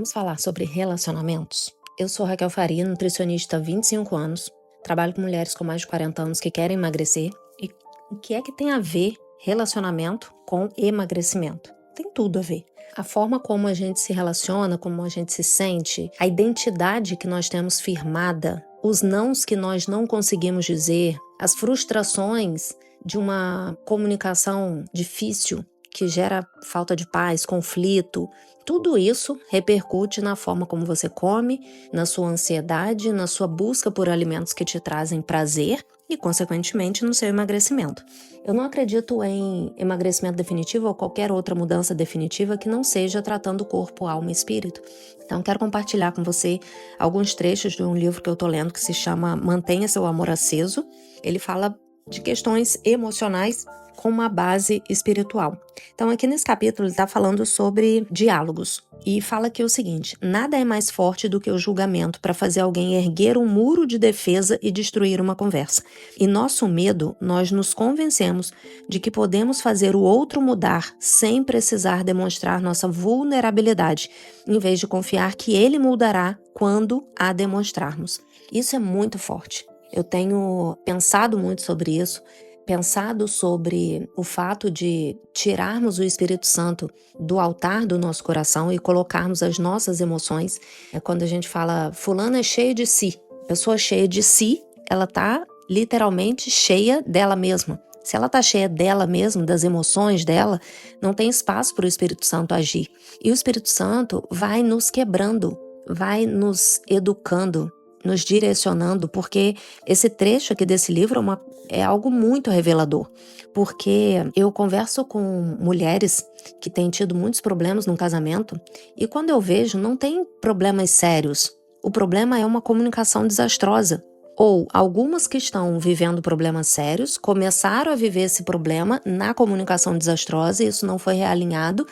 Vamos falar sobre relacionamentos? Eu sou Raquel Faria, nutricionista há 25 anos, trabalho com mulheres com mais de 40 anos que querem emagrecer. E o que é que tem a ver relacionamento com emagrecimento? Tem tudo a ver. A forma como a gente se relaciona, como a gente se sente, a identidade que nós temos firmada, os nãos que nós não conseguimos dizer, as frustrações de uma comunicação difícil que gera falta de paz, conflito, tudo isso repercute na forma como você come, na sua ansiedade, na sua busca por alimentos que te trazem prazer e, consequentemente, no seu emagrecimento. Eu não acredito em emagrecimento definitivo ou qualquer outra mudança definitiva que não seja tratando o corpo, alma e espírito. Então, quero compartilhar com você alguns trechos de um livro que eu estou lendo que se chama Mantenha Seu Amor Aceso. Ele fala de questões emocionais com uma base espiritual. Então, aqui nesse capítulo, ele está falando sobre diálogos e fala aqui o seguinte: nada é mais forte do que o julgamento para fazer alguém erguer um muro de defesa e destruir uma conversa. E nosso medo, nós nos convencemos de que podemos fazer o outro mudar sem precisar demonstrar nossa vulnerabilidade, em vez de confiar que ele mudará quando a demonstrarmos. Isso é muito forte. Eu tenho pensado muito sobre isso, pensado sobre o fato de tirarmos o Espírito Santo do altar do nosso coração e colocarmos as nossas emoções. Quando a gente fala, fulano é cheio de si, pessoa cheia de si, ela está literalmente cheia dela mesma. Se ela está cheia dela mesma, das emoções dela, não tem espaço para o Espírito Santo agir. E o Espírito Santo vai nos quebrando, vai nos educando, nos direcionando, porque esse trecho aqui desse livro é algo muito revelador, porque eu converso com mulheres que têm tido muitos problemas no casamento e quando eu vejo, não tem problemas sérios, o problema é uma comunicação desastrosa. Ou algumas que estão vivendo problemas sérios começaram a viver esse problema na comunicação desastrosa e isso não foi realinhado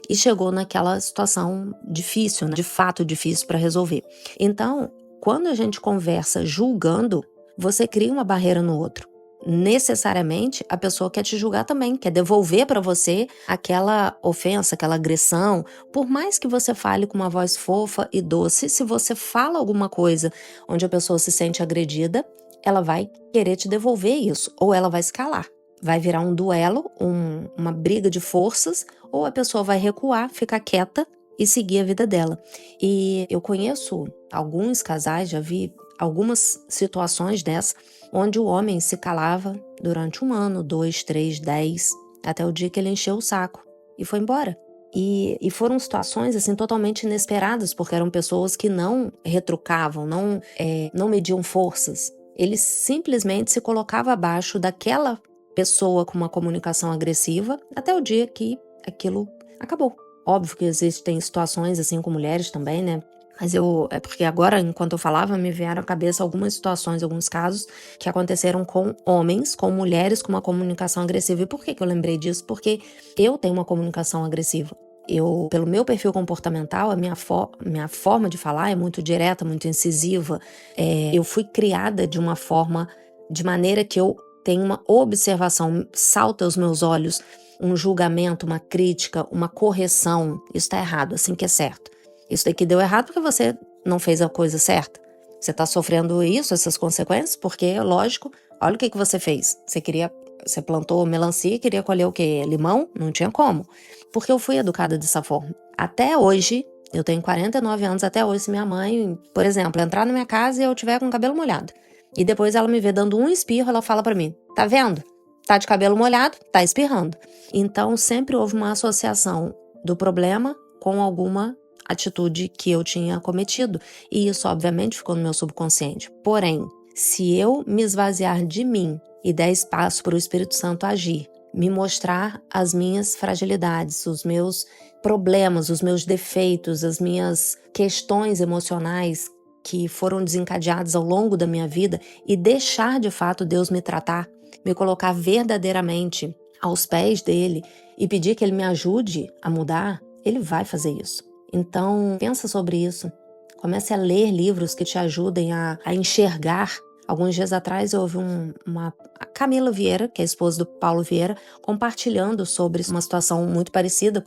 e chegou naquela situação difícil, de fato difícil para resolver. Então, quando a gente conversa julgando, você cria uma barreira no outro. Necessariamente, a pessoa quer te julgar também, quer devolver para você aquela ofensa, aquela agressão. Por mais que você fale com uma voz fofa e doce, se você fala alguma coisa onde a pessoa se sente agredida, ela vai querer te devolver isso, ou ela vai se calar. Vai virar um duelo, uma briga de forças, ou a pessoa vai recuar, ficar quieta e seguir a vida dela. E eu conheço alguns casais, já vi algumas situações dessa, onde o homem se calava durante 1 ano, 2, 3, 10, até o dia que ele encheu o saco e foi embora. E foram situações assim totalmente inesperadas, porque eram pessoas que não retrucavam, não mediam forças. Ele simplesmente se colocava abaixo daquela pessoa com uma comunicação agressiva até o dia que aquilo acabou. Óbvio que existem situações assim com mulheres também, né? Mas é porque agora, enquanto eu falava, me vieram à cabeça algumas situações, alguns casos que aconteceram com homens, com mulheres com uma comunicação agressiva. E por que eu lembrei disso? Porque eu tenho uma comunicação agressiva. Pelo meu perfil comportamental, a minha forma de falar é muito direta, muito incisiva. Eu fui criada de uma forma, de maneira que eu tenho uma observação, salta aos meus olhos um julgamento, uma crítica, uma correção. Isso está errado, assim que é certo. Isso daqui deu errado porque você não fez a coisa certa. Você está sofrendo isso, essas consequências, porque, lógico, olha o que você fez. Você plantou melancia e queria colher o quê? Limão? Não tinha como. Porque eu fui educada dessa forma. Até hoje, eu tenho 49 anos, até hoje, se minha mãe, por exemplo, entrar na minha casa e eu tiver com o cabelo molhado, e depois ela me vê dando um espirro, ela fala pra mim, tá vendo? Tá de cabelo molhado, tá espirrando. Então, sempre houve uma associação do problema com alguma atitude que eu tinha cometido. E isso, obviamente, ficou no meu subconsciente. Porém, se eu me esvaziar de mim e der espaço para o Espírito Santo agir, me mostrar as minhas fragilidades, os meus problemas, os meus defeitos, as minhas questões emocionais que foram desencadeadas ao longo da minha vida e deixar, de fato, Deus me tratar, me colocar verdadeiramente aos pés dele e pedir que ele me ajude a mudar, ele vai fazer isso. Então, pensa sobre isso. Comece a ler livros que te ajudem a enxergar. Alguns dias atrás eu ouvi a Camila Vieira, que é a esposa do Paulo Vieira, compartilhando sobre uma situação muito parecida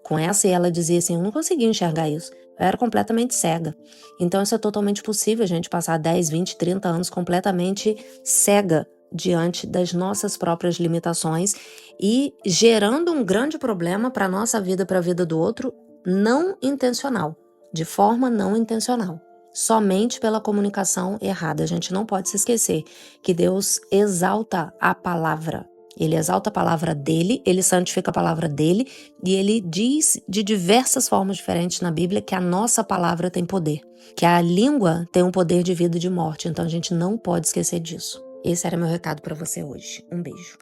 com essa, e ela dizia assim, eu não consegui enxergar isso. Eu era completamente cega. Então isso é totalmente possível, a gente passar 10, 20, 30 anos completamente cega diante das nossas próprias limitações e gerando um grande problema para a nossa vida, para a vida do outro, não intencional, de forma não intencional. Somente pela comunicação errada. A gente não pode se esquecer que Deus exalta a palavra. Ele exalta a palavra dele, ele santifica a palavra dele e ele diz de diversas formas diferentes na Bíblia que a nossa palavra tem poder, que a língua tem um poder de vida e de morte. Então a gente não pode esquecer disso. Esse era meu recado para você hoje. Um beijo.